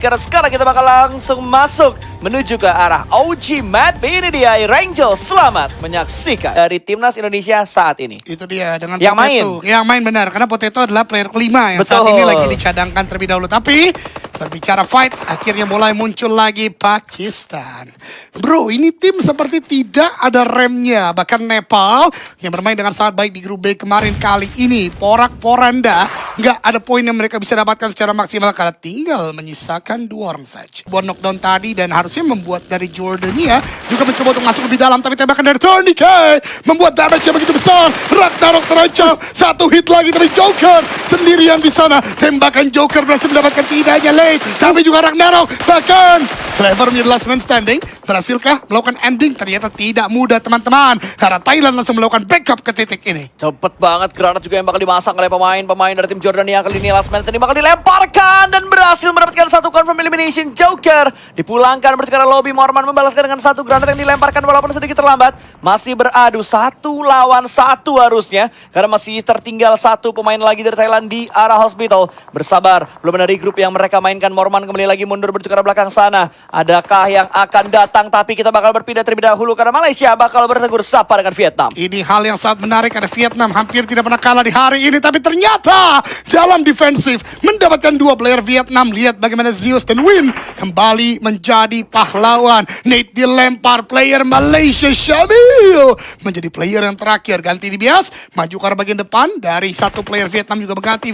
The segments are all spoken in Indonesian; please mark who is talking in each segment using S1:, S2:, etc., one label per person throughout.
S1: Karena sekarang kita bakal langsung masuk menuju ke arah OG map. Ini dia Rangel, selamat menyaksikan dari Timnas Indonesia saat ini.
S2: Itu dia dengan
S1: yang
S2: Potato. Yang main benar, karena Potato adalah player kelima yang
S1: Betul.
S2: saat ini lagi dicadangkan terlebih dahulu. Tapi berbicara fight, akhirnya mulai muncul lagi Pakistan. Bro, ini tim seperti tidak ada remnya. Bahkan Nepal yang bermain dengan sangat baik di grup B kemarin, kali ini porak-poranda. Nggak ada poin yang mereka bisa dapatkan secara maksimal karena tinggal menyisakan 2 orang saja. Buat knockdown tadi dan harusnya membuat dari Jordania juga mencoba untuk masuk lebih dalam. Tapi tembakan dari Tourniquet membuat damage yang begitu besar. Ragnarok terancam. 1 hit lagi tapi Joker sendirian di sana. Tembakan Joker berhasil mendapatkan tidak hanya Late, tapi juga Ragnarok. Bahkan Clever menjadi last man standing. Berhasilkah melakukan ending? Ternyata tidak mudah teman-teman. Karena Thailand langsung melakukan backup ke titik ini.
S1: Cepet banget granat juga yang bakal dimasang oleh pemain dari tim Jordania. Kali ini last man standing bakal dilemparkan dan berhasil mendapatkan 1 confirm elimination. Joker dipulangkan berarti karena lobby. Morman membalaskan dengan 1 granat yang dilemparkan walaupun sedikit terlambat. Masih beradu 1 lawan 1 harusnya. Karena masih tertinggal 1 pemain lagi dari Thailand di arah hospital. Bersabar, belum ada grup yang mereka mainkan. Morman kembali lagi mundur menuju ke arah belakang sana. Adakah yang akan datang? Tapi kita bakal berpindah terlebih dahulu karena Malaysia bakal bertegur sapa dengan Vietnam.
S2: Ini hal yang sangat menarik karena Vietnam hampir tidak pernah kalah di hari ini. Tapi ternyata dalam defensif mendapatkan 2 player Vietnam. Lihat bagaimana Zeus dan Win kembali menjadi pahlawan. Nate dilempar, player Malaysia Syamil menjadi player yang terakhir. Ganti di bias, maju ke arah bagian depan. Dari 1 player Vietnam juga mengganti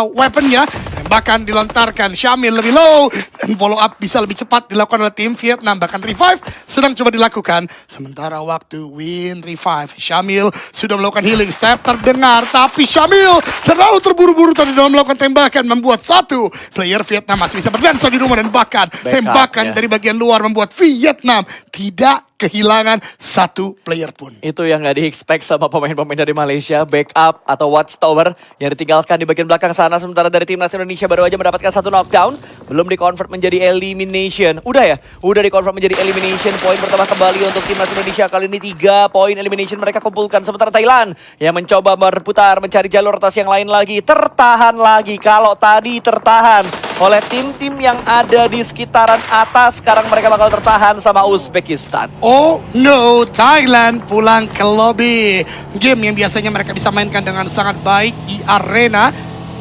S2: weaponnya. Bahkan dilontarkan Syamil lebih low. Dan follow up bisa lebih cepat dilakukan oleh tim Vietnam. Bahkan revive sedang coba dilakukan. Sementara waktu Win revive, Syamil sudah melakukan healing. Step terdengar, tapi Syamil terlalu terburu-buru tadi dalam melakukan tembakan. Membuat 1 player Vietnam masih bisa berdansa di rumah. Dan bahkan tembakan dari bagian luar membuat Vietnam tidak kehilangan 1 player pun.
S1: Itu yang gak di-expect sama pemain-pemain dari Malaysia. Backup atau watchtower yang ditinggalkan di bagian belakang sana. Sementara dari timnas Indonesia baru aja mendapatkan 1 knockdown. Belum di-convert menjadi elimination. Udah ya? Udah di-convert menjadi elimination. Poin pertama kembali untuk timnas Indonesia. Kali ini 3 poin elimination mereka kumpulkan. Sementara Thailand yang mencoba berputar mencari jalur atas yang lain lagi. Tertahan lagi. Kalau tadi tertahan oleh tim-tim yang ada di sekitaran atas, sekarang mereka bakal tertahan sama Uzbekistan.
S2: Oh no, Thailand pulang ke lobby. Game yang biasanya mereka bisa mainkan dengan sangat baik di arena,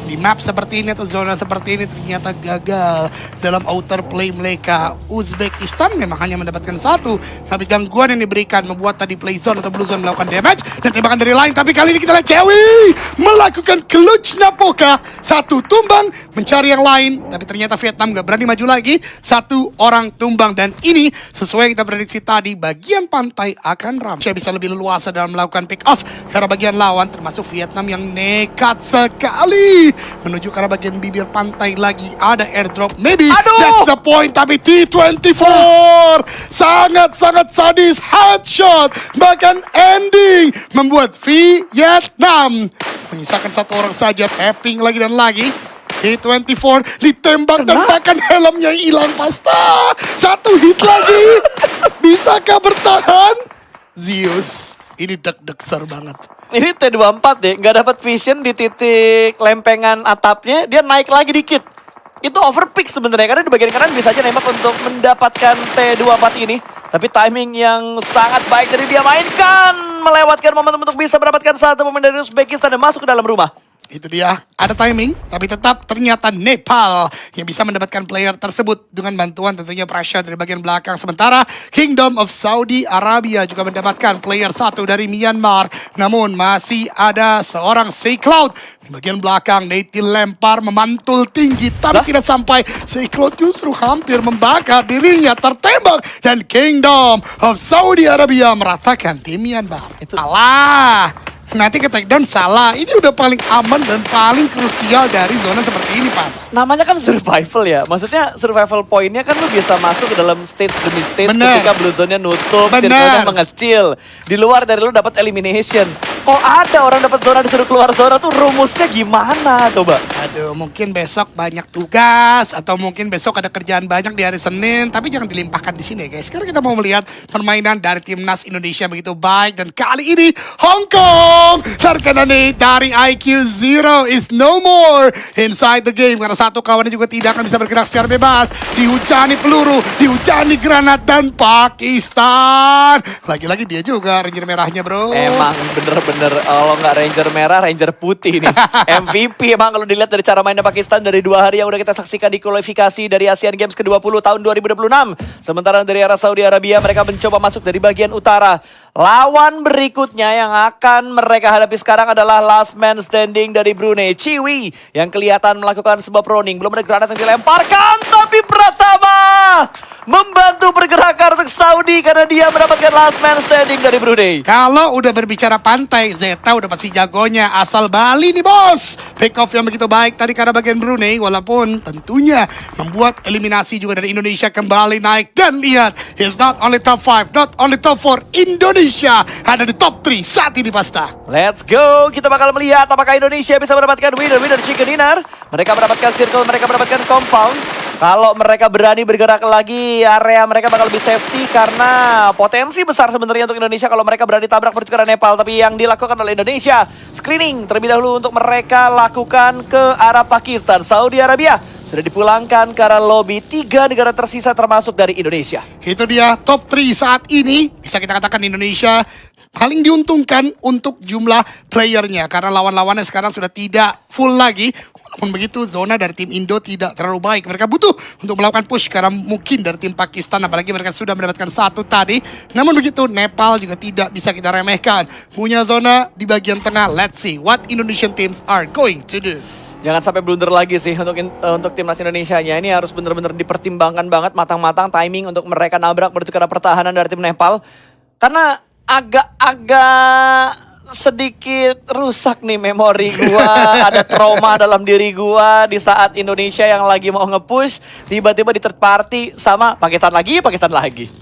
S2: di map seperti ini atau zona seperti ini ternyata gagal dalam outer play mereka. Uzbekistan memang hanya mendapatkan 1, tapi gangguan yang diberikan membuat tadi play zone atau blue zone melakukan damage dan tembakan dari lain. Tapi kali ini kita lihat Cewi melakukan clutch Napoka. 1 tumbang mencari yang lain, tapi ternyata Vietnam gak berani maju lagi. 1 orang tumbang dan ini sesuai yang kita prediksi tadi, bagian pantai akan ramai. Saya bisa lebih leluasa dalam melakukan pick off karena bagian lawan termasuk Vietnam yang nekat sekali menuju ke arah bagian bibir pantai lagi. Ada airdrop, maybe that's the point. Tapi T24 sangat-sangat sadis, headshot, bahkan ending membuat Vietnam menyisakan 1 orang saja. Tapping lagi dan lagi. T24 ditembak dan bahkan helmnya hilang pasta. 1 hit lagi. Bisakah bertahan? Zeus, ini deg-degsar banget.
S1: Ini T24 deh, nggak dapat vision di titik lempengan atapnya, dia naik lagi dikit. Itu overpick sebenarnya, karena di bagian kanan bisa aja nembak untuk mendapatkan T24 ini. Tapi timing yang sangat baik dari dia mainkan, melewatkan momentum untuk bisa mendapatkan 1 pemain dari Uzbekistan dan masuk ke dalam rumah.
S2: Itu dia, ada timing, tapi tetap ternyata Nepal yang bisa mendapatkan player tersebut dengan bantuan tentunya pressure dari bagian belakang. Sementara Kingdom of Saudi Arabia juga mendapatkan player 1 dari Myanmar. Namun masih ada seorang C-Cloud di bagian belakang. Nate dilempar memantul tinggi, tapi tidak sampai. C-Cloud justru hampir membakar dirinya, tertembak. Dan Kingdom of Saudi Arabia meratakan tim Myanmar. Alah, nanti ke takedown salah. Ini udah paling aman dan paling krusial dari zona seperti ini, Pas.
S1: Namanya kan survival ya. Maksudnya survival poinnya kan lu bisa masuk ke dalam stage demi stage.
S2: Bener.
S1: Ketika blue zone-nya nutup, circle-nya mengecil. Di luar dari lu dapat elimination. Kalau ada orang dapat zona disuruh keluar zona tuh rumusnya gimana coba?
S2: Aduh, mungkin besok banyak tugas atau mungkin besok ada kerjaan banyak di hari Senin, tapi jangan dilimpahkan di sini guys. Sekarang kita mau melihat permainan dari timnas Indonesia begitu baik dan kali ini Hong Kong terkena nih dari IQ Zero is no more inside the game karena satu kawannya juga tidak akan bisa bergerak secara bebas. Dihujani peluru, dihujani granat dan Pakistan. Lagi-lagi dia juga Ranger merahnya bro.
S1: Emang bener-bener kalau nggak Ranger merah, Ranger putih nih. MVP emang kalau dilihat dari cara mainnya Pakistan dari 2 hari yang udah kita saksikan di kualifikasi dari Asian Games ke-20 tahun 2026. Sementara dari arah Saudi Arabia mereka mencoba masuk dari bagian utara. Lawan berikutnya yang akan mereka hadapi sekarang adalah last man standing dari Brunei, Chiwi, yang kelihatan melakukan sebuah proning. Belum ada granat yang dilemparkan, tapi Pratama membantu pergerakan untuk Saudi karena dia mendapatkan last man standing dari Brunei.
S2: Kalau udah berbicara pantai, Zeta udah pasti jagonya. Asal Bali nih bos. Pick off yang begitu baik tadi karena bagian Brunei. Walaupun tentunya membuat eliminasi juga dari Indonesia kembali naik. Dan lihat, he's not only top 5, not only top 4. Indonesia ada di top 3 saat ini pasta.
S1: Let's go, kita bakal melihat apakah Indonesia bisa mendapatkan winner chicken dinner. Mereka mendapatkan circle, mereka mendapatkan compound. Kalau mereka berani bergerak lagi, area mereka bakal lebih safety karena potensi besar sebenarnya untuk Indonesia kalau mereka berani tabrak menuju ke arah Nepal. Tapi yang dilakukan oleh Indonesia, screening terlebih dahulu untuk mereka lakukan ke arah Pakistan. Saudi Arabia sudah dipulangkan ke arah lobby 3 negara tersisa termasuk dari Indonesia.
S2: Itu dia top 3 saat ini. Bisa kita katakan Indonesia paling diuntungkan untuk jumlah playernya. Karena lawan-lawannya sekarang sudah tidak full lagi. Walaupun begitu, zona dari tim Indo tidak terlalu baik. Mereka butuh untuk melakukan push karena mungkin dari tim Pakistan. Apalagi mereka sudah mendapatkan 1 tadi. Namun begitu, Nepal juga tidak bisa kita remehkan. Punya zona di bagian tengah. Let's see what Indonesian teams are going to do.
S1: Jangan sampai blunder lagi sih untuk timnas Indonesianya. Ini harus benar-benar dipertimbangkan banget matang-matang timing untuk mereka nabrak menuju ke arah pertahanan dari tim Nepal. Karena agak sedikit rusak nih memori gua, ada trauma dalam diri gua di saat Indonesia yang lagi mau nge-push tiba-tiba di third party sama Pakistan lagi.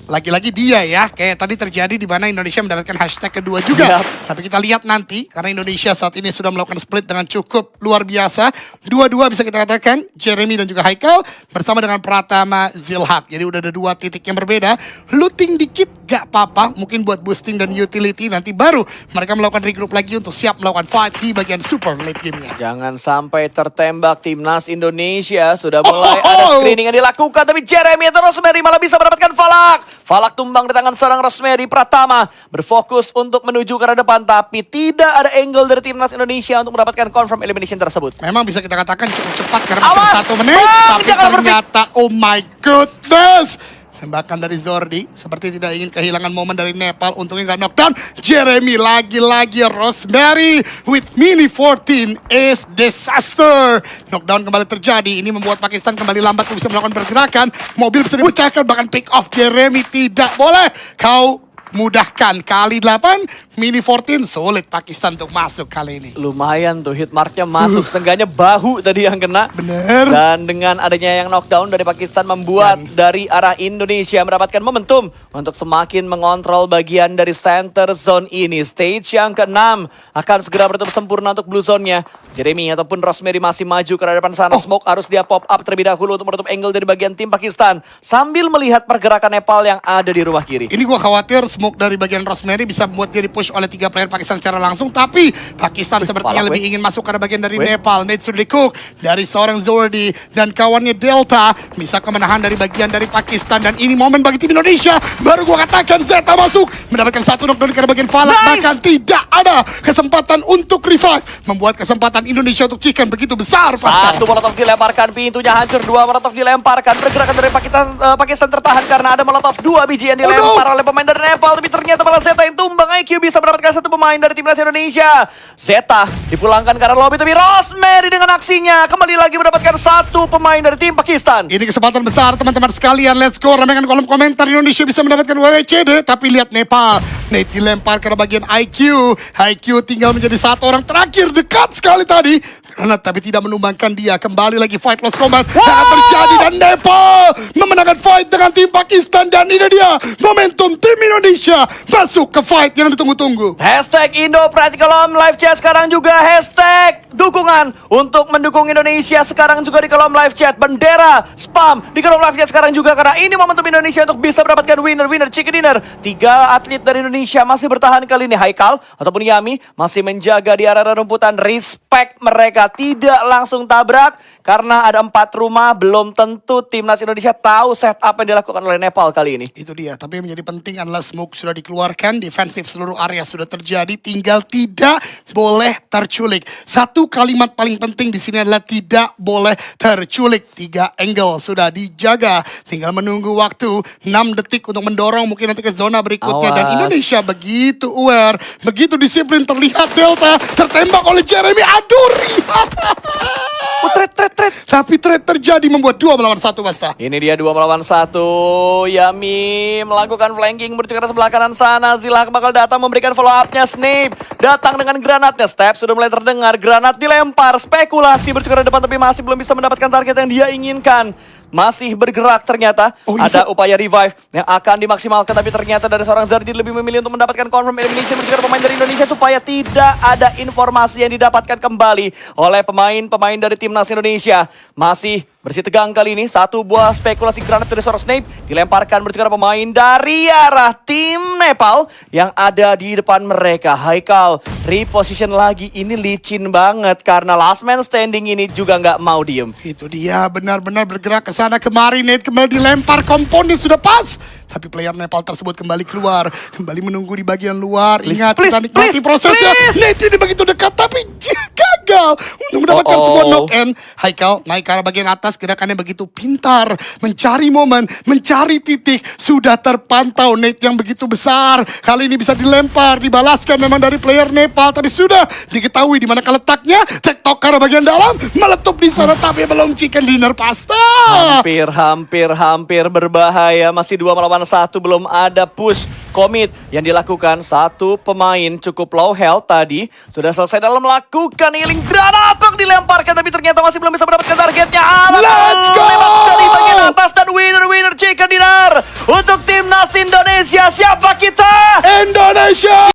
S2: Lagi-lagi dia ya, kayak tadi terjadi di mana Indonesia mendapatkan hashtag kedua juga. Tapi kita lihat nanti, karena Indonesia saat ini sudah melakukan split dengan cukup luar biasa. Dua-dua bisa kita katakan, Jeremy dan juga Haikal bersama dengan Pratama Zilhak. Jadi udah ada 2 titik yang berbeda. Looting dikit gak apa-apa, mungkin buat boosting dan utility. Nanti baru mereka melakukan regroup lagi untuk siap melakukan fight di bagian super late game-nya.
S1: Jangan sampai tertembak timnas Indonesia. Sudah mulai ada screening yang dilakukan. Tapi Jeremy atau Rosemary malah bisa mendapatkan Falak. Falak tumbang di tangan seorang Rosemary. Pratama berfokus untuk menuju ke arah depan. Tapi tidak ada angle dari timnas Indonesia untuk mendapatkan confirm elimination tersebut.
S2: Memang bisa kita katakan cukup cepat karena masih 1 menit. Tapi
S1: jangan
S2: ternyata, oh my goodness. Tembakan dari Zordi seperti tidak ingin kehilangan momen dari Nepal. Untungnya nggak knockdown. Jeremy lagi-lagi Rosemary with mini 14 is disaster. Knockdown kembali terjadi. Ini membuat Pakistan kembali lambat bisa melakukan pergerakan. Mobil bisa dipecahkan bahkan pick off Jeremy tidak boleh. Kau mudahkan kali 8 mini 14 sulit Pakistan untuk masuk kali ini.
S1: Lumayan tuh hit marknya masuk. Seenggaknya bahu tadi yang kena.
S2: Bener.
S1: Dan dengan adanya yang knockdown dari Pakistan membuat dari arah Indonesia mendapatkan momentum untuk semakin mengontrol bagian dari center zone ini. Stage yang ke-6 akan segera bertutup sempurna untuk blue zone-nya. Jeremy ataupun Rosemary masih maju ke arah depan sana. Smoke harus dia pop up terlebih dahulu untuk menutup angle dari bagian tim Pakistan. Sambil melihat pergerakan Nepal yang ada di rumah kiri.
S2: Ini gua khawatir smoke dari bagian Rosemary bisa membuat dia dipush oleh 3 player Pakistan secara langsung. Tapi Pakistan sepertinya lebih ingin masuk ke bagian dari Nepal. Nate sudah di-cook dari seorang Zordi dan kawannya Delta. Bisa kemenahan dari bagian dari Pakistan. Dan ini momen bagi tim Indonesia. Baru gua katakan Zeta masuk. Mendapatkan 1 knockdown ke bagian Falak. Bahkan tidak ada kesempatan untuk revive. Membuat kesempatan Indonesia untuk chicken begitu besar.
S1: Satu molotov dilemparkan, pintunya hancur. 2 molotov dilemparkan. Pergerakan dari Pakistan tertahan karena ada molotov 2 biji yang dilempar oleh pemain dari Nepal. Tapi ternyata malah Zeta yang tumbang. IQ bisa mendapatkan 1 pemain dari timnas Indonesia. Zeta dipulangkan ke arah lobby. Tapi Rosemary dengan aksinya kembali lagi mendapatkan 1 pemain dari tim Pakistan.
S2: Ini kesempatan besar teman-teman sekalian. Let's go. Ramaikan kolom komentar. Indonesia bisa mendapatkan WWCD. Tapi lihat Nepal. Nate dilempar ke bagian IQ. IQ tinggal menjadi 1 orang terakhir. Dekat sekali tadi. Karena tapi tidak menumbangkan dia. Kembali lagi fight lost combat. Akan terjadi dan Nepal memenangkan fight fight dengan tim Pakistan. Dan ini dia momentum tim Indonesia masuk ke fight yang ditunggu-tunggu.
S1: Hashtag Indo Pride di kolom live chat sekarang juga. Hashtag dukungan untuk mendukung Indonesia sekarang juga di kolom live chat. Bendera spam di kolom live chat sekarang juga, karena ini momentum Indonesia untuk bisa mendapatkan winner chicken dinner. 3 atlet dari Indonesia masih bertahan kali ini. Haikal ataupun Yami masih menjaga di area rumputan. Respect mereka, tidak langsung tabrak karena ada 4 rumah. Belum tentu timnas Indonesia tahu setup yang dilakukan oleh Nepal kali ini.
S2: Itu dia, tapi yang menjadi penting adalah smoke sudah dikeluarkan, defensif seluruh area sudah terjadi, tinggal tidak boleh terculik. Satu kalimat paling penting di sini adalah tidak boleh terculik. 3 angle sudah dijaga, tinggal menunggu waktu 6 detik untuk mendorong mungkin nanti ke zona berikutnya. Dan
S1: Awas.
S2: Indonesia begitu aware, begitu disiplin. Terlihat Delta tertembak oleh Jeremy Aduri.
S1: Tret.
S2: Tapi trade terjadi membuat 2 melawan 1, Basta.
S1: Ini dia 2 melawan 1. Yami melakukan flanking menuju ke sebelah kanan sana. Zilhak bakal datang memberikan follow up-nya. Snape datang dengan granatnya. Step sudah mulai terdengar. Granat dilempar. Spekulasi menuju ke depan tapi masih belum bisa mendapatkan target yang dia inginkan. Masih bergerak ternyata. Ada upaya revive yang akan dimaksimalkan, tapi ternyata dari seorang Zardi lebih memilih untuk mendapatkan confirm elimination menuju ke pemain dari Indonesia supaya tidak ada informasi yang didapatkan kembali oleh pemain-pemain dari timnas Indonesia. Masih bersih tegang kali ini. 1 buah spekulasi granat dari seorang Snape dilemparkan menuju ke pemain dari arah tim Nepal yang ada di depan mereka. Haikal reposition lagi, ini licin banget karena last man standing ini juga nggak mau diem.
S2: Itu dia, benar-benar bergerak ke sana kemari. Nate kembali dilempar, komponen sudah pas. Tapi player Nepal tersebut kembali keluar. Kembali menunggu di bagian luar. Ingat, kita nikmati prosesnya. Nate ini begitu dekat, tapi gagal untuk mendapatkan sebuah knock-in. Haikal naik ke arah bagian atas, gerakannya begitu pintar. Mencari momen, mencari titik. Sudah terpantau Nate yang begitu besar. Kali ini bisa dilempar, dibalaskan memang dari player Nepal. Tapi sudah diketahui di mana letaknya. TikTok ke arah bagian dalam, meletup di sana. Tapi belum chicken dinner pasta.
S1: Hampir berbahaya. Masih 2 melawan 1, belum ada push commit yang dilakukan. 1 pemain cukup low health tadi sudah selesai dalam melakukan healing. Granat bak dilemparkan tapi ternyata masih belum bisa mendapatkan targetnya.
S2: Let's go!
S1: Dari bagian atas dan winner chicken dinner untuk timnas Indonesia. Siapa kita?
S2: Indonesia!